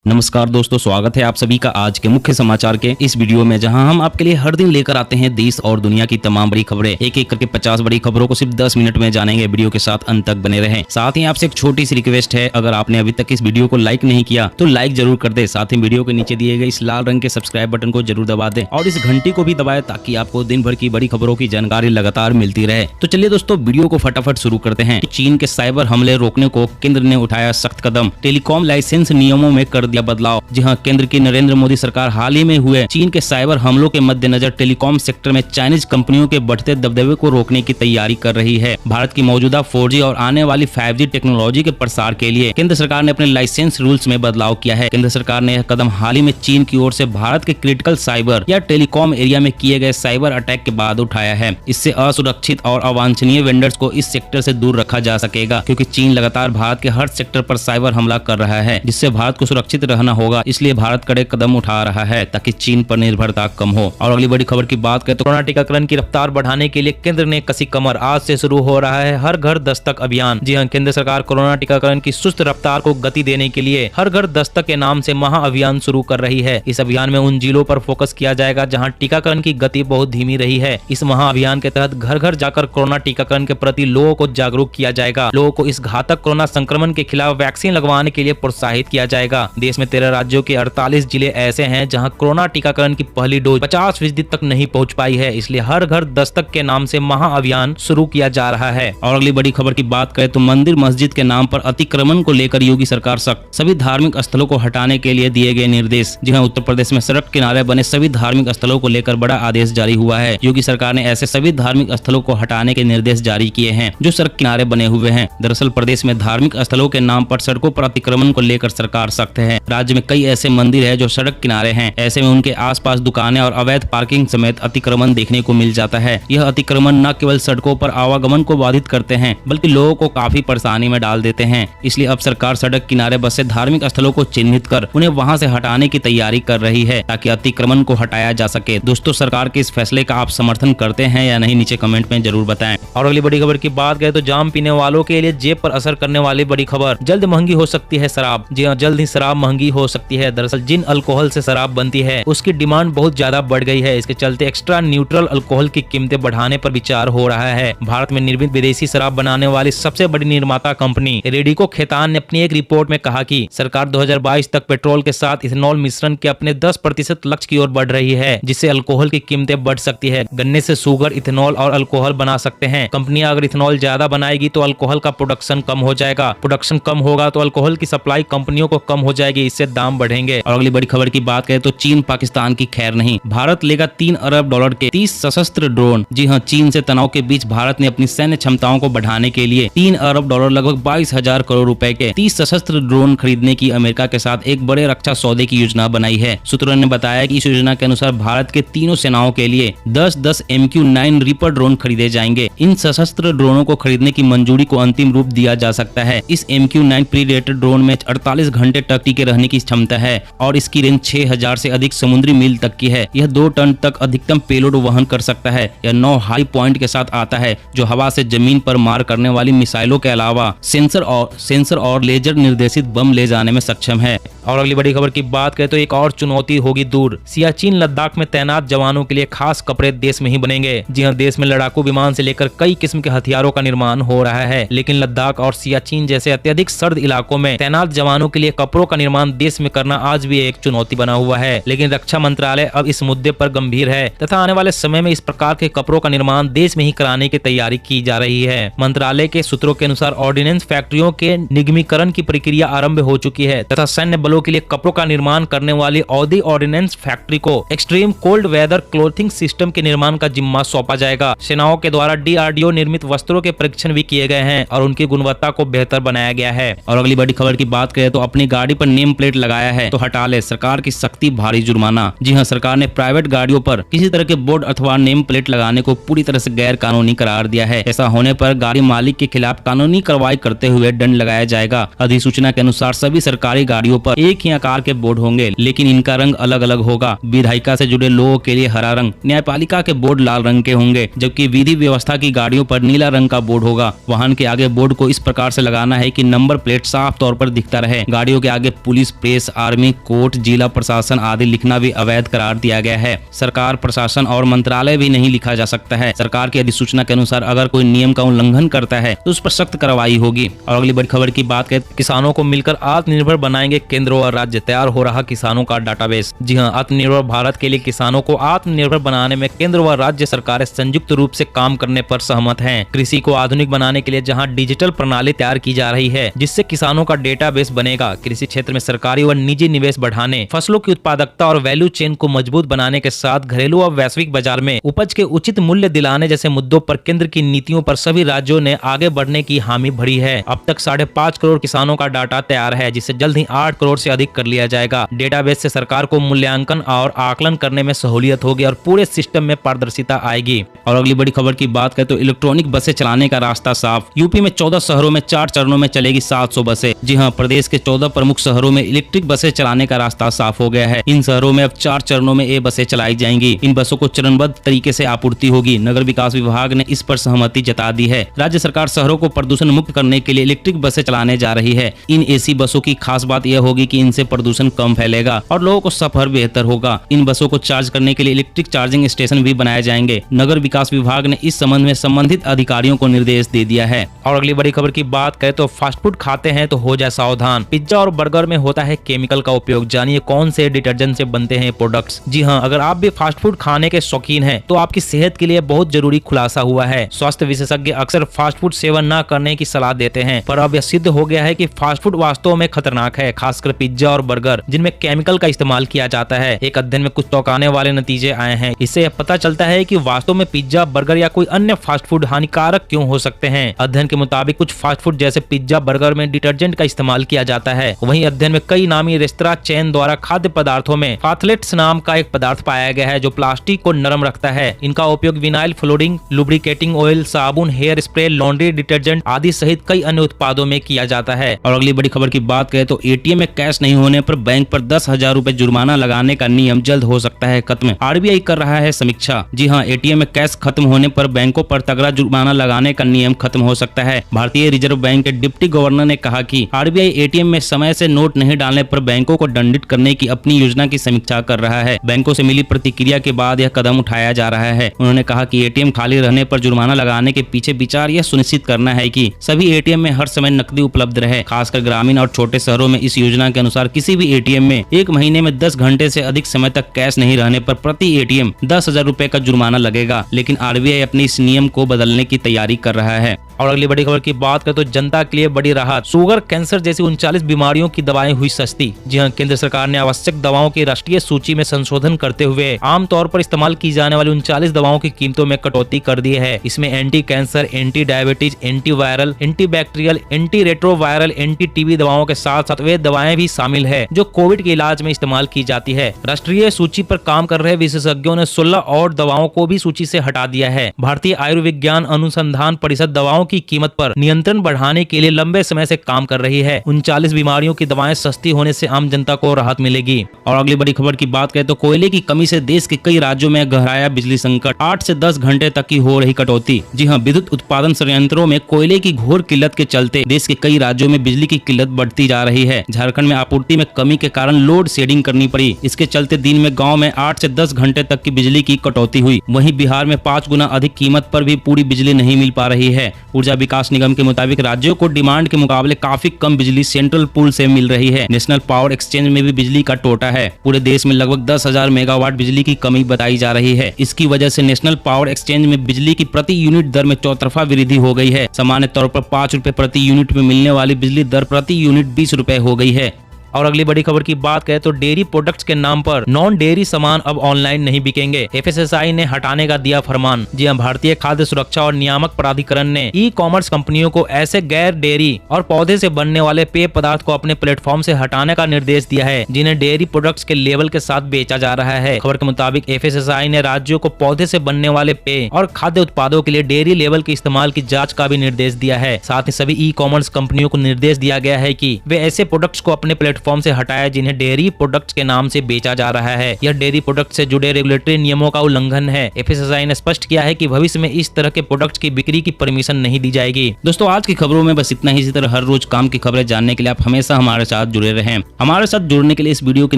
नमस्कार दोस्तों, स्वागत है आप सभी का आज के मुख्य समाचार के इस वीडियो में, जहां हम आपके लिए हर दिन लेकर आते हैं देश और दुनिया की तमाम बड़ी खबरें। एक एक करके 50 बड़ी खबरों को सिर्फ 10 मिनट में जानेंगे। वीडियो के साथ अंत तक बने रहें। साथ ही आपसे एक छोटी सी रिक्वेस्ट है, अगर आपने अभी तक इस वीडियो को लाइक नहीं किया तो लाइक जरूर कर दे। साथ ही वीडियो के नीचे दिए गए इस लाल रंग के सब्सक्राइब बटन को जरूर दबा दें और इस घंटी को भी दबाएं ताकि आपको दिन भर की बड़ी खबरों की जानकारी लगातार मिलती रहे। तो चलिए दोस्तों, वीडियो को फटाफट शुरू करते हैं। चीन के साइबर हमले रोकने को केंद्र ने उठाया सख्त कदम। टेलीकॉम लाइसेंस नियमों में कर दिया बदलाव। जी हां, केंद्र की नरेंद्र मोदी सरकार हाल ही में हुए चीन के साइबर हमलों के मद्देनजर टेलीकॉम सेक्टर में चाइनीज कंपनियों के बढ़ते दबदबे को रोकने की तैयारी कर रही है। भारत की मौजूदा 4G और आने वाली 5G टेक्नोलॉजी के प्रसार के लिए केंद्र सरकार ने अपने लाइसेंस रूल्स में बदलाव किया है। केंद्र सरकार ने यह कदम हाल ही में चीन की ओर से भारत के क्रिटिकल साइबर या टेलीकॉम एरिया में किए गए साइबर अटैक के बाद उठाया है। इससे असुरक्षित और अवांछनीय वेंडर्स को इस सेक्टर से दूर रखा जा सकेगा, क्योंकि चीन लगातार भारत के हर सेक्टर पर साइबर हमला कर रहा है, जिससे भारत को सुरक्षित रहना होगा। इसलिए भारत कड़े कदम उठा रहा है ताकि चीन पर निर्भरता कम हो। और अगली बड़ी खबर की बात करें तो कोरोना टीकाकरण की रफ्तार बढ़ाने के लिए केंद्र ने कसी कमर। आज से शुरू हो रहा है हर घर दस्तक अभियान। जी हां, केंद्र सरकार कोरोना टीकाकरण की सुस्त रफ्तार को गति देने के लिए हर घर दस्तक के नाम से महा अभियान शुरू कर रही है। इस अभियान में उन जिलों पर फोकस किया जाएगा जहां टीकाकरण की गति बहुत धीमी रही है। इस महा अभियान के तहत घर घर जाकर कोरोना टीकाकरण के प्रति लोगों को जागरूक किया जाएगा। लोगों को इस घातक कोरोना संक्रमण के खिलाफ वैक्सीन लगवाने के लिए प्रोत्साहित किया जाएगा। देश में 13 राज्यों के 48 जिले ऐसे हैं जहां कोरोना टीकाकरण की पहली डोज 50% तक नहीं पहुंच पाई है। इसलिए हर घर दस्तक के नाम से महा अभियान शुरू किया जा रहा है। और अगली बड़ी खबर की बात करें तो मंदिर मस्जिद के नाम पर अतिक्रमण को लेकर योगी सरकार सख्त। सभी धार्मिक स्थलों को हटाने के लिए दिए गए निर्देश। जी हां, उत्तर प्रदेश में सड़क किनारे बने सभी धार्मिक स्थलों को लेकर बड़ा आदेश जारी हुआ है। योगी सरकार ने ऐसे सभी धार्मिक स्थलों को हटाने के निर्देश जारी किए हैं जो सड़क किनारे बने हुए हैं। दरअसल प्रदेश में धार्मिक स्थलों के नाम पर सड़कों पर अतिक्रमण को लेकर सरकार सख्त है। राज्य में कई ऐसे मंदिर है जो सड़क किनारे हैं। ऐसे में उनके आसपास दुकानें और अवैध पार्किंग समेत अतिक्रमण देखने को मिल जाता है। यह अतिक्रमण न केवल सड़कों पर आवागमन को बाधित करते हैं बल्कि लोगों को काफी परेशानी में डाल देते हैं। इसलिए अब सरकार सड़क किनारे बसे धार्मिक स्थलों को चिन्हित कर उन्हें वहां से हटाने की तैयारी कर रही है ताकि अतिक्रमण को हटाया जा सके। दोस्तों, सरकार के इस फैसले का आप समर्थन करते हैं या नहीं, नीचे कमेंट में जरूर बताएं। और अगली बड़ी खबर की बात करें तो जाम पीने वालों के लिए जेब पर असर करने वाली बड़ी खबर। जल्द महंगी हो सकती है शराब। जी हां, जल्द ही शराब महंगी हो सकती है। दरअसल जिन अल्कोहल से शराब बनती है उसकी डिमांड बहुत ज्यादा बढ़ गई है। इसके चलते एक्स्ट्रा न्यूट्रल अल्कोहल की कीमतें बढ़ाने पर विचार हो रहा है। भारत में निर्मित विदेशी शराब बनाने वाली सबसे बड़ी निर्माता कंपनी रेडिको खेतान ने अपनी एक रिपोर्ट में कहा कि सरकार 2022 तक पेट्रोल के साथ इथेनॉल मिश्रण के अपने 10% लक्ष्य की ओर बढ़ रही है, जिससे अल्कोहल की कीमतें बढ़ सकती है। गन्ने से शुगर, इथेनॉल और अल्कोहल बना सकते हैं। कंपनियां अगर इथेनॉल ज्यादा बनाएगी तो अल्कोहल का प्रोडक्शन कम हो जाएगा। प्रोडक्शन कम होगा तो अल्कोहल की सप्लाई कंपनियों को कम हो जाएगी, इससे दाम बढ़ेंगे। और अगली बड़ी खबर की बात करें तो चीन पाकिस्तान की खैर नहीं। भारत लेगा $3 अरब के 30 सशस्त्र ड्रोन। जी हां, चीन से तनाव के बीच भारत ने अपनी सैन्य क्षमताओं को बढ़ाने के लिए $3 अरब लगभग 22,000 करोड़ रुपए के 30 सशस्त्र ड्रोन खरीदने की अमेरिका के साथ एक बड़े रक्षा सौदे की योजना बनाई है। सूत्रों ने बताया कि इस योजना के अनुसार भारत के तीनों सेनाओं के लिए 10-10 MQ-9 रीपर ड्रोन खरीदे जाएंगे। इन सशस्त्र ड्रोनों को खरीदने की मंजूरी को अंतिम रूप दिया जा सकता है। इस MQ-9 प्रीडेटर ड्रोन में 48 घंटे तक टिके रहने की क्षमता है और इसकी रेंज 6000 से अधिक समुद्री मील तक की है। यह 2 टन तक अधिकतम पेलोड वहन कर सकता है। यह 9 हाई पॉइंट के साथ आता है जो हवा से जमीन पर मार करने वाली मिसाइलों के अलावा सेंसर और लेजर निर्देशित बम ले जाने में सक्षम है। और अगली बड़ी खबर की बात करें तो एक और चुनौती होगी दूर। सियाचिन लद्दाख में तैनात जवानों के लिए खास कपड़े देश में ही बनेंगे। जी हां, देश में लड़ाकू विमान से लेकर कई किस्म के हथियारों का निर्माण हो रहा है, लेकिन लद्दाख और सियाचिन जैसे अत्यधिक सर्द इलाकों में तैनात जवानों के लिए कपड़ों का निर्माण देश में करना आज भी एक चुनौती बना हुआ है। लेकिन रक्षा मंत्रालय अब इस मुद्दे पर गंभीर है तथा आने वाले समय में इस प्रकार के कपड़ों का निर्माण देश में ही कराने की तैयारी की जा रही है। मंत्रालय के सूत्रों के अनुसार ऑर्डिनेंस फैक्ट्रियों के निगमीकरण की प्रक्रिया आरंभ हो चुकी है तथा सैन्य बलों के लिए कपड़ों का निर्माण करने वाली औदी ऑर्डिनेंस फैक्ट्री को extreme cold weather clothing system के निर्माण का जिम्मा सौंपा जाएगा। सेनाओं के द्वारा DRDO निर्मित वस्त्रों के परीक्षण भी किए गए हैं और उनकी गुणवत्ता को बेहतर बनाया गया है। और अगली बड़ी खबर की बात करें तो अपनी गाड़ी पर नेम प्लेट लगाया है तो हटा ले, सरकार की सख्ती भारी जुर्माना। जी हां, सरकार ने प्राइवेट गाड़ियों पर किसी तरह के बोर्ड अथवा नेम प्लेट लगाने को पूरी तरह से गैर कानूनी करार दिया है। ऐसा होने पर गाड़ी मालिक के खिलाफ कानूनी कार्रवाई करते हुए दंड लगाया जाएगा। अधिसूचना के अनुसार सभी सरकारी गाड़ियों पर एक ही आकार के बोर्ड होंगे, लेकिन इनका रंग अलग अलग होगा। विधायिका से जुड़े लोगों के लिए हरा रंग, न्यायपालिका के बोर्ड लाल रंग के होंगे, जबकि विधि व्यवस्था की गाड़ियों पर नीला रंग का बोर्ड होगा। वाहन के आगे बोर्ड को इस प्रकार से लगाना है कि नंबर प्लेट साफ तौर पर दिखता रहे। गाड़ियों के आगे police police, press, army, court, जिला प्रशासन आदि लिखना भी अवैध करार दिया गया है। सरकार, प्रशासन और मंत्रालय भी नहीं लिखा जा सकता है। सरकार की अधिसूचना के अनुसार अगर कोई नियम का उल्लंघन करता है तो उस पर सख्त कार्रवाई होगी। और अगली बड़ी खबर की बात करें, किसानों को मिलकर आत्मनिर्भर बनाएंगे केंद्र और राज्य, तैयार हो रहा किसानों का डाटाबेस। जी हां, आत्मनिर्भर भारत के लिए किसानों को आत्मनिर्भर बनाने में केंद्र व राज्य सरकारें संयुक्त रूप से काम करने पर सहमत हैं। कृषि को आधुनिक बनाने के लिए जहां डिजिटल प्रणाली तैयार की जा रही है जिससे किसानों का डेटाबेस बनेगा। कृषि क्षेत्र में सरकारी व निजी निवेश बढ़ाने, फसलों की उत्पादकता और वैल्यू चेन को मजबूत बनाने के साथ घरेलू और वैश्विक बाजार में उपज के उचित मूल्य दिलाने जैसे मुद्दों पर केंद्र की नीतियों पर सभी राज्यों ने आगे बढ़ने की हामी भरी है। अब तक 5.5 करोड़ किसानों का डाटा तैयार है जिसे जल्द ही 8 करोड़ से अधिक कर लिया जाएगा। डेटाबेस से सरकार को मूल्यांकन और आकलन करने में सहूलियत होगी और पूरे सिस्टम में पारदर्शिता आएगी। और अगली बड़ी खबर की बात करें तो इलेक्ट्रॉनिक बसें चलाने का रास्ता साफ। यूपी में 14 शहरों में 4 चरणों में चलेगी 700 बसें। जी हां, प्रदेश के 14 प्रमुख शहरों में इलेक्ट्रिक बसें चलाने का रास्ता साफ हो गया है। इन शहरों में अब 4 चरणों में ये बसें चलाई जाएंगी। इन बसों को चरणबद्ध तरीके से आपूर्ति होगी। नगर विकास विभाग ने इस पर सहमति जता दी है। राज्य सरकार शहरों को प्रदूषण मुक्त करने के लिए इलेक्ट्रिक बसें चलाने जा रही है। इन एसी बसों की खास बात यह होगी कि इनसे प्रदूषण कम फैलेगा और लोगों को सफर बेहतर होगा। इन बसों को चार्ज करने के लिए इलेक्ट्रिक चार्जिंग स्टेशन भी बनाए जाएंगे। नगर विकास विभाग ने इस संबंध में संबंधित अधिकारियों को निर्देश दे दिया है। और अगली बड़ी खबर की बात करें तो फास्ट फूड खाते हैं तो हो जाए सावधान। पिज्जा और बर्गर में होता है केमिकल का उपयोग। जानिए कौन से डिटर्जेंट से बनते हैं प्रोडक्ट्स। जी हां, अगर आप भी फास्ट फूड खाने के शौकीन हैं तो आपकी सेहत के लिए बहुत जरूरी खुलासा हुआ है। स्वास्थ्य विशेषज्ञ अक्सर फास्ट फूड सेवन न करने की सलाह देते हैं, पर अब यह सिद्ध हो गया है कि फास्ट फूड वास्तव में खतरनाक है, खासकर पिज्जा और बर्गर जिनमें केमिकल का इस्तेमाल किया जाता है। एक अध्ययन में कुछ चौंकाने वाले नतीजे आए हैं। इससे यह पता चलता है कि वास्तव में पिज्जा, बर्गर या कोई अन्य फास्ट फूड हानिकारक क्यों हो सकते हैं। अध्ययन के मुताबिक कुछ फास्ट फूड जैसे पिज्जा, बर्गर में डिटर्जेंट का इस्तेमाल किया जाता है। वहीं अध्ययन में कई नामी रेस्तरां चेन द्वारा खाद्य पदार्थों में फाथलेट्स नाम का एक पदार्थ पाया गया है जो प्लास्टिक को नरम रखता है। इनका उपयोग विनाइल फ्लोरिंग, लुब्रिकेटिंग ऑयल, साबुन, हेयर स्प्रे, लॉन्ड्री डिटर्जेंट आदि सहित कई अन्य उत्पादों में किया जाता है। और अगली बड़ी खबर की बात करें तो एटीएम में कैश नहीं होने पर बैंक पर 10,000 रुपए जुर्माना लगाने का नियम जल्द हो सकता है खत्म। आरबीआई कर रहा है समीक्षा। जी हां, एटीएम में कैश खत्म होने पर बैंकों पर तगड़ा जुर्माना लगाने का नियम खत्म हो सकता है। भारतीय रिजर्व बैंक के डिप्टी गवर्नर ने कहा कि आरबीआई एटीएम में समय से नोट नहीं डालने पर बैंकों को दंडित करने की अपनी योजना की समीक्षा कर रहा है। बैंकों से मिली प्रतिक्रिया के बाद यह कदम उठाया जा रहा है। उन्होंने कहा कि एटीएम खाली रहने पर जुर्माना लगाने के पीछे विचार यह सुनिश्चित करना है कि सभी एटीएम में हर समय नकदी उपलब्ध रहे। खासकर ग्रामीण और छोटे शहरों में इस योजना के अनुसार किसी भी एटीएम में 1 महीने में 10 घंटे से अधिक समय तक कैश नहीं रहने पर प्रति एटीएम 10,000 रुपए का जुर्माना लगेगा। लेकिन आरबीआई अपने इस नियम को बदलने की तैयारी कर रहा है। और अगली बड़ी खबर की बात करें तो जनता के लिए बड़ी राहत। शुगर, कैंसर जैसी 39 बीमारियों की दवाएं हुई सस्ती। जी हां, केंद्र सरकार ने आवश्यक दवाओं की राष्ट्रीय सूची में संशोधन करते हुए आमतौर पर इस्तेमाल की जाने वाली 39 दवाओं की कीमतों में कटौती कर दी है। इसमें anti cancer, anti diabetes, anti viral, anti bacterial, anti retroviral, anti TB दवाओं के साथ साथ वे दवाएं भी शामिल है जो कोविड के इलाज में इस्तेमाल की जाती है। राष्ट्रीय सूची पर काम कर रहे विशेषज्ञों ने 16 और दवाओं को भी सूची से हटा दिया है। भारतीय आयुर्विज्ञान अनुसंधान परिषद दवाओं की कीमत पर नियंत्रण बढ़ाने के लिए लंबे समय से काम कर रही है। 39 बीमारियों की दवाएं सस्ती होने से आम जनता को राहत मिलेगी। और अगली बड़ी खबर की बात करें तो कोयले की कमी से देश के कई राज्यों में गहराया बिजली संकट। 8 से 10 घंटे तक की हो रही कटौती। जी हां, विद्युत उत्पादन संयंत्रों में कोयले की घोर किल्लत के चलते देश के कई राज्यों में बिजली की किल्लत बढ़ती जा रही है। झारखंड में आपूर्ति में कमी के कारण लोड शेडिंग करनी पड़ी। इसके चलते दिन में गाँव में 8 से 10 घंटे तक की बिजली की कटौती हुई। वहीं बिहार में 5 गुना अधिक कीमत पर भी पूरी बिजली नहीं मिल पा रही है। ऊर्जा विकास निगम के मुताबिक राज्यों को डिमांड के मुकाबले काफी कम बिजली सेंट्रल पूल से मिल रही है। नेशनल पावर एक्सचेंज में भी बिजली का टोटा है। पूरे देश में लगभग 10,000 मेगावाट बिजली की कमी बताई जा रही है। इसकी वजह से नेशनल पावर एक्सचेंज में बिजली की प्रति यूनिट दर में चौतरफा वृद्धि हो गई है। सामान्य तौर पर 5 रुपए प्रति यूनिट में मिलने वाली बिजली दर प्रति यूनिट 20 रुपए हो गई है। और अगली बड़ी खबर की बात करें तो डेयरी प्रोडक्ट्स के नाम पर नॉन डेयरी सामान अब ऑनलाइन नहीं बिकेंगे। एफएसएसआई ने हटाने का दिया फरमान। जी हां, भारतीय खाद्य सुरक्षा और नियामक प्राधिकरण ने ई कॉमर्स कंपनियों को ऐसे गैर डेयरी और पौधे से बनने वाले पेय पदार्थ को अपने प्लेटफॉर्म से हटाने का निर्देश दिया है जिन्हें डेयरी प्रोडक्ट्स के लेबल के साथ बेचा जा रहा है। खबर के मुताबिक एफएसएसआई ने राज्यों को पौधे से बनने वाले पेय और खाद्य उत्पादों के लिए डेयरी लेबल के इस्तेमाल की जाँच का भी निर्देश दिया है। साथ ही सभी ई कॉमर्स कंपनियों को निर्देश दिया गया है कि वे ऐसे प्रोडक्ट्स को अपने प्लेटफॉर्म प्लेटफॉर्म से हटाया जिन्हें डेयरी प्रोडक्ट्स के नाम से बेचा जा रहा है। यह डेयरी प्रोडक्ट से जुड़े रेगुलेटरी नियमों का उल्लंघन है। एफएसएसआई ने स्पष्ट किया है कि भविष्य में इस तरह के प्रोडक्ट्स की बिक्री की परमिशन नहीं दी जाएगी। दोस्तों आज की खबरों में बस इतना ही। इसी तरह हर रोज काम की खबरें जानने के लिए आप हमेशा हमारे साथ जुड़े रहें। हमारे साथ जुड़ने के लिए इस वीडियो के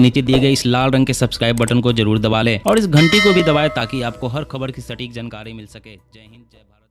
नीचे दिए गए इस लाल रंग के सब्सक्राइब बटन को जरूर दबा लें और इस घंटी को भी दबाएं ताकि आपको हर खबर की सटीक जानकारी मिल सके। जय हिंद, जय भारत।